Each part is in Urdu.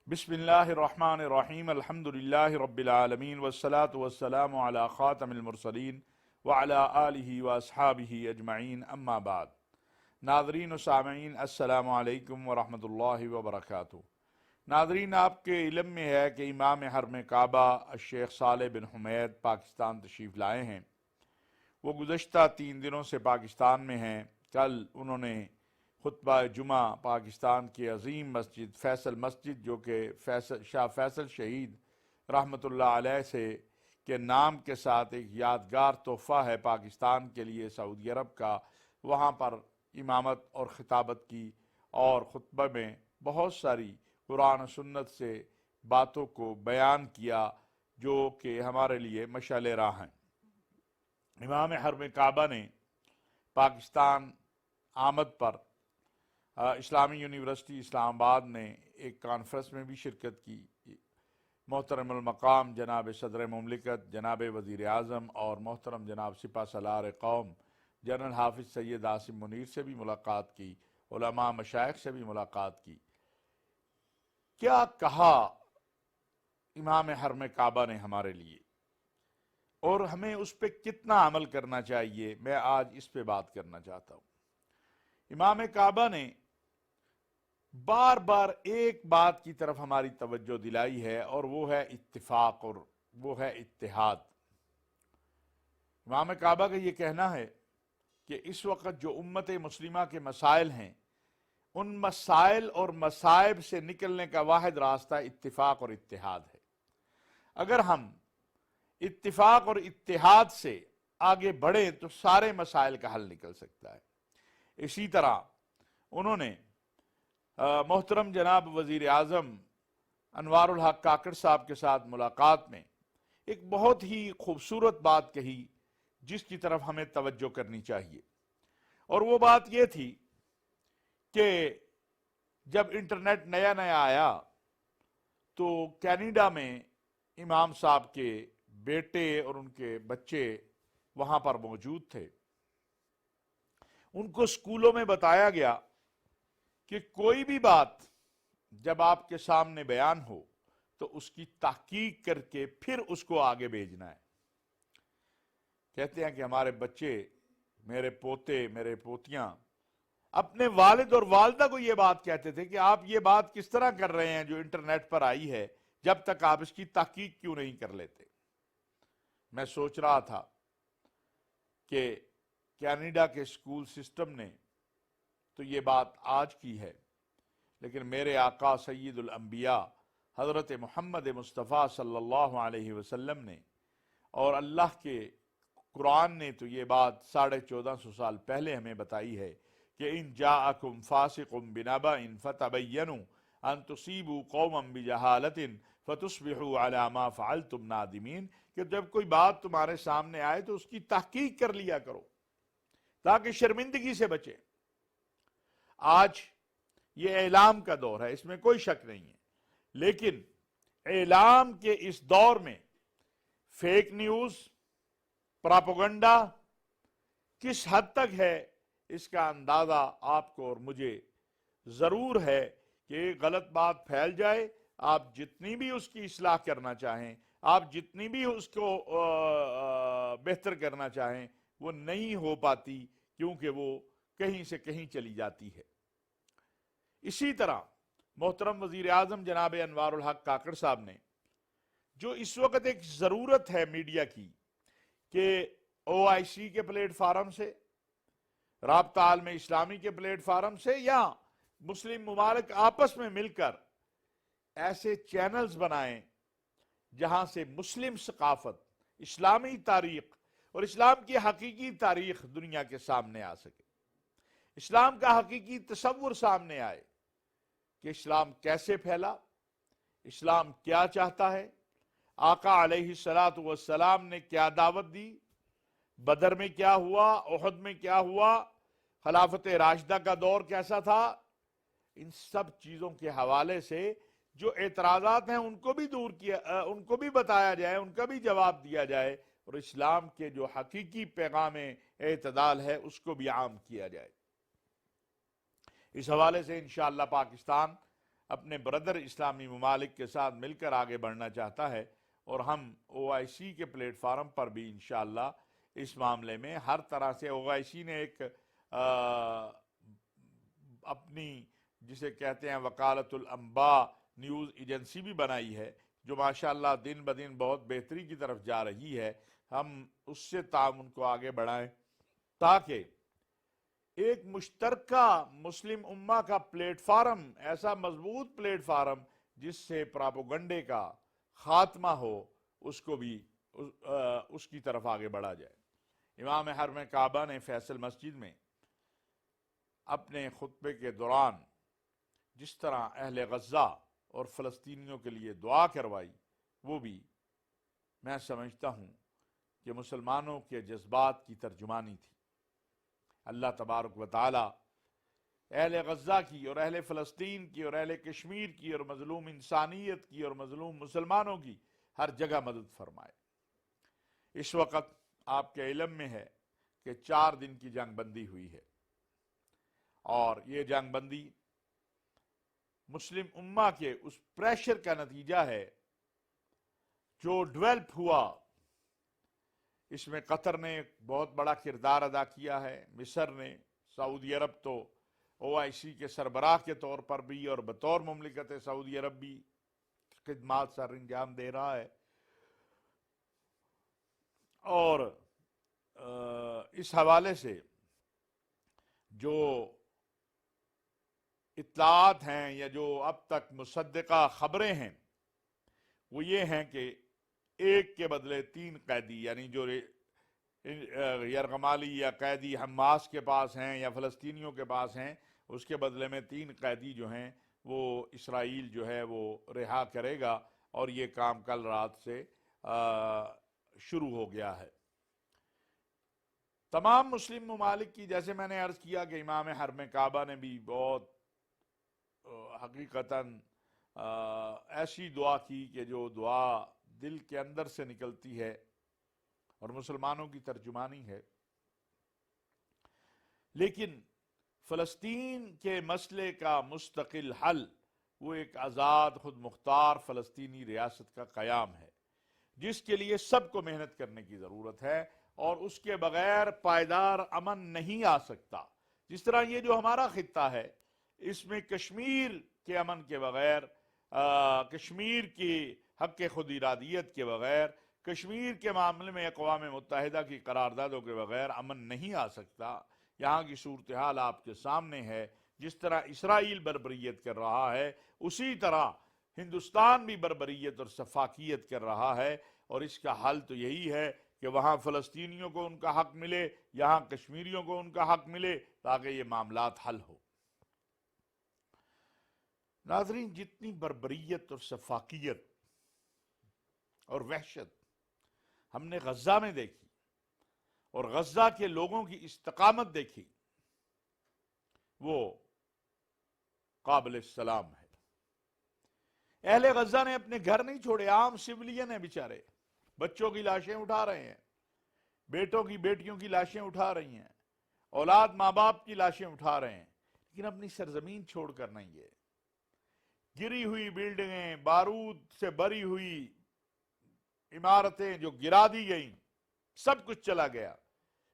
بسم اللہ الرحمن الرحیم الحمدللہ رب العالمین والصلاة والسلام علی خاتم المرسلین وعلی آلہ واصحابہ اجمعین اما بعد۔ ناظرین و سامعین السلام علیکم ورحمۃ اللہ وبرکاتہ۔ ناظرین، آپ کے علم میں ہے کہ امام حرم کعبہ الشیخ صالح بن حمید پاکستان تشریف لائے ہیں۔ وہ گزشتہ 3 دنوں سے پاکستان میں ہیں۔ کل انہوں نے خطبہ جمعہ پاکستان کی عظیم مسجد فیصل مسجد، جو کہ شاہ فیصل شہید رحمۃ اللہ علیہ سے کے نام کے ساتھ ایک یادگار تحفہ ہے پاکستان کے لیے سعودی عرب کا، وہاں پر امامت اور خطابت کی اور خطبہ میں بہت ساری قرآن و سنت سے باتوں کو بیان کیا جو کہ ہمارے لیے مشعل راہ ہیں۔ امام حرم کعبہ نے پاکستان آمد پر اسلامی یونیورسٹی اسلام آباد نے ایک کانفرنس میں بھی شرکت کی۔ محترم المقام جناب صدر مملکت جناب وزیر اعظم اور محترم جناب سپہ سالار قوم جنرل حافظ سید عاصم منیر سے بھی ملاقات کی، علماء مشائخ سے بھی ملاقات کی۔ کیا کہا امام حرم کعبہ نے ہمارے لیے اور ہمیں اس پہ کتنا عمل کرنا چاہیے، میں آج اس پہ بات کرنا چاہتا ہوں۔ امام کعبہ نے بار بار ایک بات کی طرف ہماری توجہ دلائی ہے، اور وہ ہے اتفاق اور وہ ہے اتحاد۔ امام کعبہ کا یہ کہنا ہے کہ اس وقت جو امت مسلمہ کے مسائل ہیں، ان مسائل اور مصائب سے نکلنے کا واحد راستہ اتفاق اور اتحاد ہے۔ اگر ہم اتفاق اور اتحاد سے آگے بڑھیں تو سارے مسائل کا حل نکل سکتا ہے۔ اسی طرح انہوں نے محترم جناب وزیر اعظم انوار الحق کاکڑ صاحب کے ساتھ ملاقات میں ایک بہت ہی خوبصورت بات کہی جس کی طرف ہمیں توجہ کرنی چاہیے، اور وہ بات یہ تھی کہ جب انٹرنیٹ نیا نیا آیا تو کینیڈا میں امام صاحب کے بیٹے اور ان کے بچے وہاں پر موجود تھے۔ ان کو اسکولوں میں بتایا گیا کہ کوئی بھی بات جب آپ کے سامنے بیان ہو تو اس کی تحقیق کر کے پھر اس کو آگے بھیجنا ہے۔ کہتے ہیں کہ ہمارے بچے، میرے پوتے، میرے پوتیاں اپنے والد اور والدہ کو یہ بات کہتے تھے کہ آپ یہ بات کس طرح کر رہے ہیں جو انٹرنیٹ پر آئی ہے، جب تک آپ اس کی تحقیق کیوں نہیں کر لیتے۔ میں سوچ رہا تھا کہ کینیڈا کے اسکول سسٹم نے تو یہ بات آج کی ہے، لیکن میرے آقا سید الانبیاء حضرت محمد مصطفیٰ صلی اللہ علیہ وسلم نے اور اللہ کے قرآن نے تو یہ بات 1450 سال پہلے ہمیں بتائی ہے کہ ان جاءکم فاسق بنبأ فتبینوا ان تصیبوا قوما بجہالۃ فتصبحوا علی ما فعلتم نادمین، کہ جب کوئی بات تمہارے سامنے آئے تو اس کی تحقیق کر لیا کرو تاکہ شرمندگی سے بچے۔ آج یہ اعلام کا دور ہے، اس میں کوئی شک نہیں ہے، لیکن اعلام کے اس دور میں فیک نیوز، پراپوگنڈا کس حد تک ہے اس کا اندازہ آپ کو اور مجھے ضرور ہے کہ غلط بات پھیل جائے، آپ جتنی بھی اس کی اصلاح کرنا چاہیں، آپ جتنی بھی اس کو بہتر کرنا چاہیں، وہ نہیں ہو پاتی، کیونکہ وہ کہیں سے کہیں چلی جاتی ہے۔ اسی طرح محترم وزیر اعظم جناب انوار الحق کاکڑ صاحب نے جو اس وقت ایک ضرورت ہے میڈیا کی کہ OIC کے پلیٹ فارم سے، رابطہ عالم اسلامی کے پلیٹ فارم سے، یا مسلم ممالک آپس میں مل کر ایسے چینلز بنائیں جہاں سے مسلم ثقافت، اسلامی تاریخ اور اسلام کی حقیقی تاریخ دنیا کے سامنے آ سکے، اسلام کا حقیقی تصور سامنے آئے کہ اسلام کیسے پھیلا، اسلام کیا چاہتا ہے، آقا علیہ السلام نے کیا دعوت دی، بدر میں کیا ہوا، احد میں کیا ہوا، خلافت راشدہ کا دور کیسا تھا۔ ان سب چیزوں کے حوالے سے جو اعتراضات ہیں ان کو بھی دور کیا، ان کو بھی بتایا جائے، ان کا بھی جواب دیا جائے، اور اسلام کے جو حقیقی پیغام اعتدال ہے اس کو بھی عام کیا جائے۔ اس حوالے سے انشاءاللہ پاکستان اپنے بردر اسلامی ممالک کے ساتھ مل کر آگے بڑھنا چاہتا ہے، اور ہم OIC کے پلیٹ فارم پر بھی انشاءاللہ اس معاملے میں ہر طرح سے OIC نے ایک اپنی جسے کہتے ہیں وکالت الانباء نیوز ایجنسی بھی بنائی ہے، جو ماشاءاللہ دن بدن بہت بہتری کی طرف جا رہی ہے۔ ہم اس سے تعاون کو آگے بڑھائیں تاکہ ایک مشترکہ مسلم امہ کا پلیٹ فارم، ایسا مضبوط پلیٹ فارم جس سے پراپوگنڈے کا خاتمہ ہو، اس کو بھی اس کی طرف آگے بڑھا جائے۔ امام حرم کعبہ نے فیصل مسجد میں اپنے خطبے کے دوران جس طرح اہل غزہ اور فلسطینیوں کے لیے دعا کروائی، وہ بھی میں سمجھتا ہوں کہ مسلمانوں کے جذبات کی ترجمانی تھی۔ اللہ تبارک و تعالی اہل غزہ کی اور اہل فلسطین کی اور اہل کشمیر کی اور مظلوم انسانیت کی اور مظلوم مسلمانوں کی ہر جگہ مدد فرمائے۔ اس وقت آپ کے علم میں ہے کہ 4 دن کی جنگ بندی ہوئی ہے، اور یہ جنگ بندی مسلم امہ کے اس پریشر کا نتیجہ ہے جو ڈیولپ ہوا۔ اس میں قطر نے ایک بہت بڑا کردار ادا کیا ہے، مصر نے، سعودی عرب تو OIC کے سربراہ کے طور پر بھی اور بطور مملکت سعودی عرب بھی خدمات سر انجام دے رہا ہے، اور اس حوالے سے جو اطلاعات ہیں یا جو اب تک مصدقہ خبریں ہیں وہ یہ ہیں کہ ایک کے بدلے 3 قیدی، یعنی جو یرغمالی یا قیدی حماس کے پاس ہیں یا فلسطینیوں کے پاس ہیں، اس کے بدلے میں 3 قیدی جو ہیں وہ اسرائیل جو ہے وہ رہا کرے گا، اور یہ کام کل رات سے شروع ہو گیا ہے۔ تمام مسلم ممالک کی، جیسے میں نے عرض کیا کہ امام حرم کعبہ نے بھی بہت حقیقتاً ایسی دعا کی کہ جو دعا دل کے اندر سے نکلتی ہے اور مسلمانوں کی ترجمانی ہے۔ لیکن فلسطین کے مسئلے کا مستقل حل وہ ایک آزاد خود مختار فلسطینی ریاست کا قیام ہے، جس کے لیے سب کو محنت کرنے کی ضرورت ہے، اور اس کے بغیر پائیدار امن نہیں آ سکتا۔ جس طرح یہ جو ہمارا خطہ ہے، اس میں کشمیر کے امن کے بغیر، کشمیر کی حق خود ارادیت کے بغیر، کشمیر کے معاملے میں اقوام متحدہ کی قراردادوں کے بغیر امن نہیں آ سکتا۔ یہاں کی صورتحال آپ کے سامنے ہے، جس طرح اسرائیل بربریت کر رہا ہے اسی طرح ہندوستان بھی بربریت اور سفاکیت کر رہا ہے، اور اس کا حل تو یہی ہے کہ وہاں فلسطینیوں کو ان کا حق ملے، یہاں کشمیریوں کو ان کا حق ملے، تاکہ یہ معاملات حل ہو۔ ناظرین، جتنی بربریت اور سفاکیت اور وحشت ہم نے غزہ میں دیکھی اور غزہ کے لوگوں کی استقامت دیکھی، وہ قابل سلام ہے۔ اہل غزہ نے اپنے گھر نہیں چھوڑے، عام سویلین ہیں بیچارے، بچوں کی لاشیں اٹھا رہے ہیں، بیٹوں کی بیٹیوں کی لاشیں اٹھا رہی ہیں، اولاد ماں باپ کی لاشیں اٹھا رہے ہیں، لیکن اپنی سرزمین چھوڑ کر نہیں گئے۔ گری ہوئی بلڈنگیں، بارود سے بری ہوئی عمارتیں جو گرا دی گئیں، سب کچھ چلا گیا،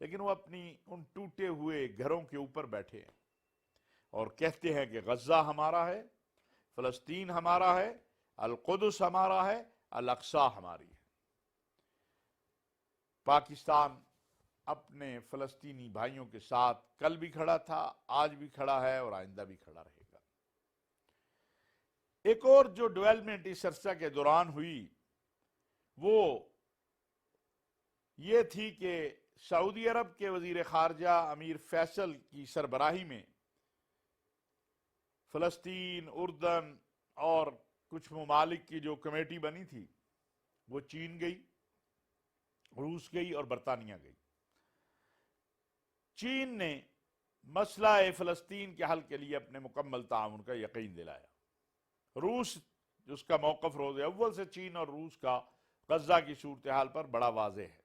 لیکن وہ اپنی ان ٹوٹے ہوئے گھروں کے اوپر بیٹھے ہیں اور کہتے ہیں کہ غزہ ہمارا ہے، فلسطین ہمارا ہے، القدس ہمارا ہے، الاقصی ہماری ہے۔ پاکستان اپنے فلسطینی بھائیوں کے ساتھ کل بھی کھڑا تھا، آج بھی کھڑا ہے اور آئندہ بھی کھڑا رہے گا۔ ایک اور جو ڈیولپمنٹ اس عرصہ کے دوران ہوئی وہ یہ تھی کہ سعودی عرب کے وزیر خارجہ امیر فیصل کی سربراہی میں فلسطین، اردن اور کچھ ممالک کی جو کمیٹی بنی تھی وہ چین گئی، روس گئی اور برطانیہ گئی۔ چین نے مسئلہ فلسطین کے حل کے لیے اپنے مکمل تعاون کا یقین دلایا۔ روس، جس کا موقف روز اول سے چین اور روس کا غزہ کی صورتحال پر بڑا واضح ہے۔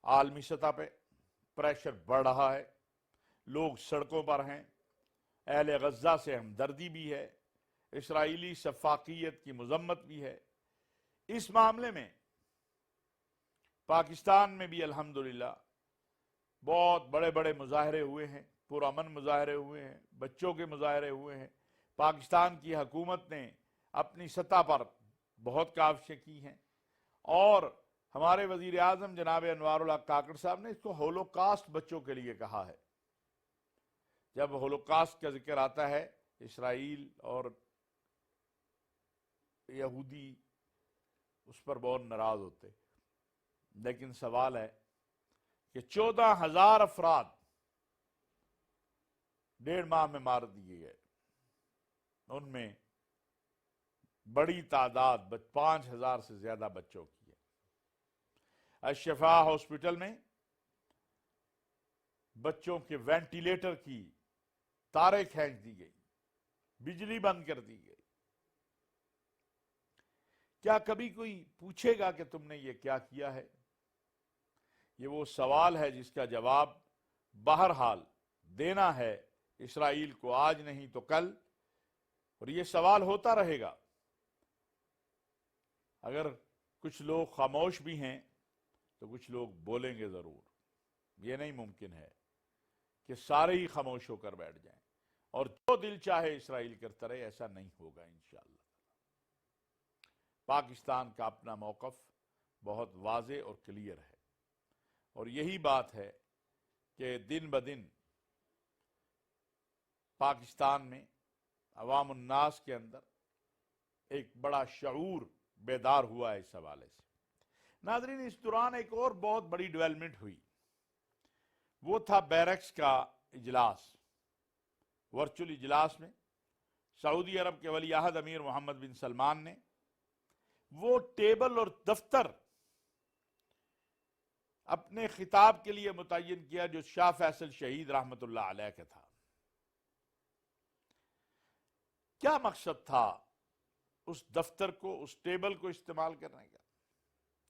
عالمی سطح پہ پریشر بڑھ رہا ہے، لوگ سڑکوں پر ہیں، اہل غزہ سے ہمدردی بھی ہے، اسرائیلی شفاقیت کی مذمت بھی ہے۔ اس معاملے میں پاکستان میں بھی الحمدللہ بہت بڑے بڑے مظاہرے ہوئے ہیں، پرامن مظاہرے ہوئے ہیں، بچوں کے مظاہرے ہوئے ہیں۔ پاکستان کی حکومت نے اپنی سطح پر بہت کاوشیں کی ہیں، اور ہمارے وزیر اعظم جناب انوار الحق کاکڑ صاحب نے اس کو ہولوکاسٹ بچوں کے لیے کہا ہے۔ جب ہولوکاسٹ کا ذکر آتا ہے، اسرائیل اور یہودی اس پر بہت ناراض ہوتے، لیکن سوال ہے کہ 14,000 افراد 1.5 ماہ میں مار دیے گئے، ان میں بڑی تعداد 5,000 سے زیادہ بچوں کی ہے۔ الشفا ہاسپٹل میں بچوں کے وینٹیلیٹر کی تاریں کھینچ دی گئی، بجلی بند کر دی گئی۔ کیا کبھی کوئی پوچھے گا کہ تم نے یہ کیا کیا ہے؟ یہ وہ سوال ہے جس کا جواب بہرحال دینا ہے اسرائیل کو، آج نہیں تو کل، اور یہ سوال ہوتا رہے گا۔ اگر کچھ لوگ خاموش بھی ہیں تو کچھ لوگ بولیں گے ضرور۔ یہ نہیں ممکن ہے کہ سارے ہی خاموش ہو کر بیٹھ جائیں اور جو دل چاہے اسرائیل کرتا رہے، ایسا نہیں ہوگا انشاءاللہ۔ پاکستان کا اپنا موقف بہت واضح اور کلیئر ہے، اور یہی بات ہے کہ دن بدن پاکستان میں عوام الناس کے اندر ایک بڑا شعور بیدار ہوا ہے اس حوالے سے۔ ناظرین، اس دوران ایک اور بہت بڑی ڈیولپمنٹ ہوئی، وہ تھا بیرکس کا اجلاس۔ ورچوئل اجلاس میں سعودی عرب کے ولی عہد امیر محمد بن سلمان نے وہ ٹیبل اور دفتر اپنے خطاب کے لیے متعین کیا جو شاہ فیصل شہید رحمت اللہ علیہ کا تھا۔ کیا مقصد تھا اس دفتر کو، اس ٹیبل کو استعمال کرنے کا؟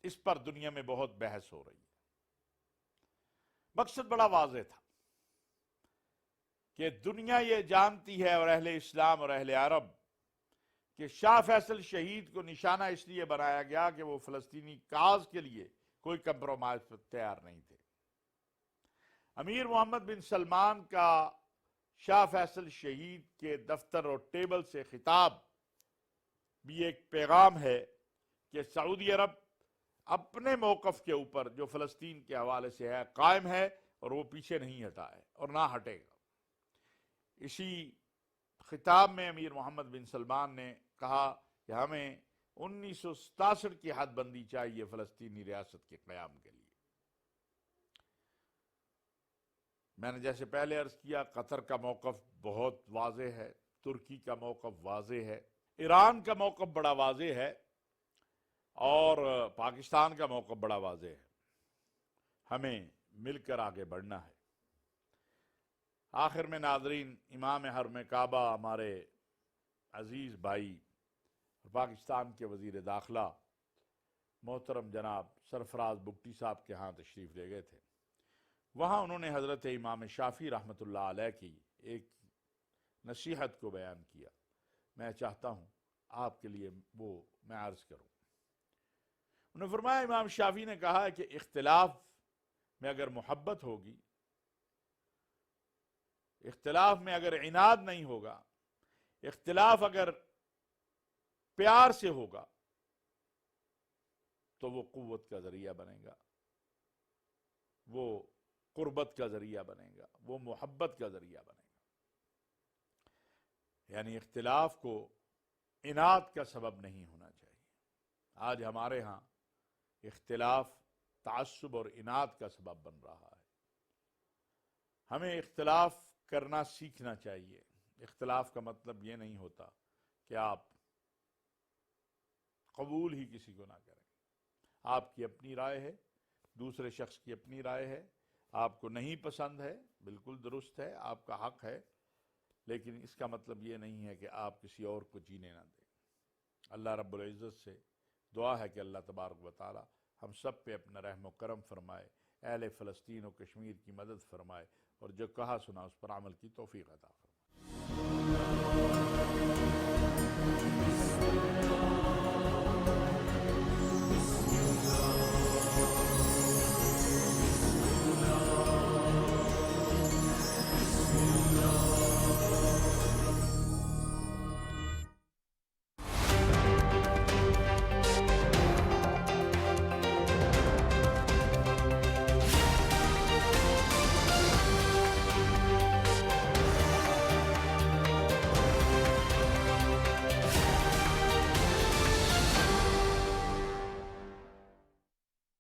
اس پر دنیا میں بہت بحث ہو رہی ہے۔ مقصد بڑا واضح تھا کہ دنیا یہ جانتی ہے، اور اہل اسلام اور اہل عرب، کہ شاہ فیصل شہید کو نشانہ اس لیے بنایا گیا کہ وہ فلسطینی کاز کے لیے کوئی کمپرومائز پر تیار نہیں تھے۔ امیر محمد بن سلمان کا شاہ فیصل شہید کے دفتر اور ٹیبل سے خطاب بھی ایک پیغام ہے کہ سعودی عرب اپنے موقف کے اوپر جو فلسطین کے حوالے سے ہے قائم ہے، اور وہ پیچھے نہیں ہٹا ہے اور نہ ہٹے گا۔ اسی خطاب میں امیر محمد بن سلمان نے کہا کہ ہمیں 1967 کی حد بندی چاہیے فلسطینی ریاست کے قیام کے لیے۔ میں نے جیسے پہلے عرض کیا، قطر کا موقف بہت واضح ہے، ترکی کا موقف واضح ہے، ایران کا موقف بڑا واضح ہے، اور پاکستان کا موقف بڑا واضح ہے۔ ہمیں مل کر آگے بڑھنا ہے۔ آخر میں ناظرین، امام حرم کعبہ ہمارے عزیز بھائی اور پاکستان کے وزیر داخلہ محترم جناب سرفراز بگٹی صاحب کے ہاں تشریف لے گئے تھے۔ وہاں انہوں نے حضرت امام شافعی رحمۃ اللہ علیہ کی ایک نصیحت کو بیان کیا۔ میں چاہتا ہوں آپ کے لیے وہ میں عرض کروں۔ انہوں نے فرمایا، امام شافعی نے کہا ہے کہ اختلاف میں اگر محبت ہوگی، اختلاف میں اگر عناد نہیں ہوگا، اختلاف اگر پیار سے ہوگا، تو وہ قوت کا ذریعہ بنے گا، وہ قربت کا ذریعہ بنے گا، وہ محبت کا ذریعہ بنے گا۔ یعنی اختلاف کو عناد کا سبب نہیں ہونا چاہیے۔ آج ہمارے ہاں اختلاف تعصب اور عناد کا سبب بن رہا ہے۔ ہمیں اختلاف کرنا سیکھنا چاہیے۔ اختلاف کا مطلب یہ نہیں ہوتا کہ آپ قبول ہی کسی کو نہ کریں۔ آپ کی اپنی رائے ہے، دوسرے شخص کی اپنی رائے ہے، آپ کو نہیں پسند ہے، بالکل درست ہے، آپ کا حق ہے، لیکن اس کا مطلب یہ نہیں ہے کہ آپ کسی اور کو جینے نہ دیں۔ اللہ رب العزت سے دعا ہے کہ اللہ تبارک و تعالی ہم سب پہ اپنا رحم و کرم فرمائے، اہل فلسطین و کشمیر کی مدد فرمائے، اور جو کہا سنا اس پر عمل کی توفیق عطا فرمائے۔ ہے۔